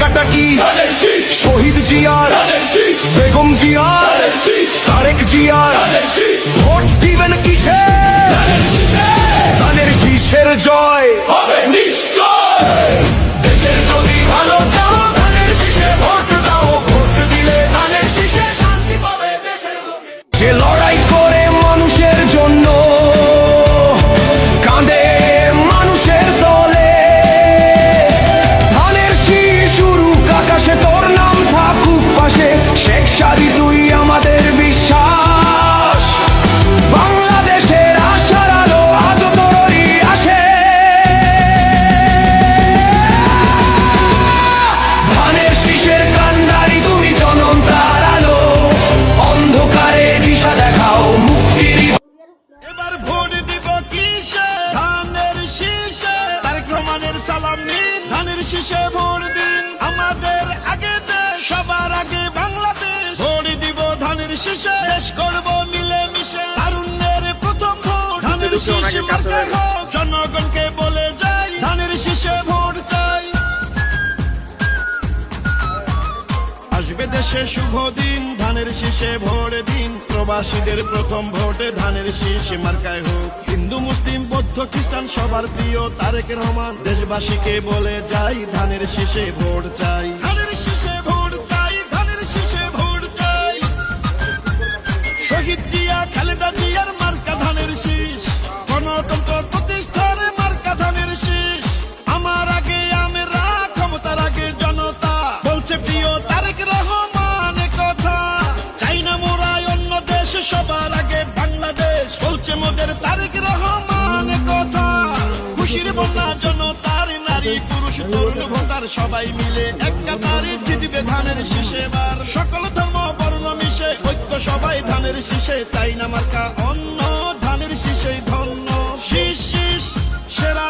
নামটা কি? শহীদ জিয়ার, বেগম জিয়ার, তারেক জিয়ার। ভোট দিবেন কিসে? ধানের শীষের জয় হবে নিশ্চয়। দেশের যদি ভালো চাও ধানের শীষে ভোট দাও। ভোট দিলে ধানের শীষে শান্তি পাবে দেশের লোকে। যে লড়াই করে মানুষের জন্য, কাঁদে মানুষের দলে। ধানের শীষ উড়ুক আকাশে, তোর নাম থাকুক পাশে। শেখ সাদী তুই আমাদের বিশ্বাস। বাংলাদেশের আশার আলো আজ তোরই আসে। ধানের শীষের কান্ডারি তুমি, জনতার আলো। অন্ধকারে দিশা দেখাও মুক্তির। এবার ভোট দিব কিসে? ধানের শীষে। তারেক রহমানের সালাম নিন, ধানের শীষে ভোট দিন। আমাদের আগে দেশ, সবার আগে বাংলাদেশ। ভোট দিব ধানের শীষে, শেষ করব মিলে মিশে। তারুণ্যের প্রথম ভোট ধানের শীষে মার্কা হোক। জনগণকে বলে যাই ধানের শীষে ভোট চাই। আসবে দেশে শুভ দিন, ধানের শীষে ভোট দিন। প্রবাসীদের প্রথম ভোটে ধানের শীষ মার্কায় হোক। হিন্দু মুসলিম বৌদ্ধ খ্রিস্টান সবার প্রিয় তারেক রহমান। দেশবাসীকে বলে যাই ধানের শীষে ভোট চাই। ধানের শীষে ভোট চাই, ধানের শীষে ভোট চাই। শহীদ জিয়া খালেদা জিয়ার মার্কা ধানের শীষ। গণতন্ত্র প্রতিষ্ঠার মার্কা ধানের শীষ। আমার আগে আমরা, ক্ষমতার আগে জনতা। বলছে প্রিয় তারেক রহমান কথা। চাই না মোরা অন্য দেশ, সবার আগে বাংলাদেশ। বলছে মোদের তারেক রহমান কথা। খুশির বন্যা জনতার, নারী পুরুষ তরুণ ভোটার সবাই মিলে এক কাতারে জিতবে ধানের শীষে বার। সকল ধর্ম বর্ণ মিশে ঐক্য সবাই ধানের শীষে। চাই না মার্কা অন্য, ধানের শীষেই ধন্য। শীষ শীষ সেরা।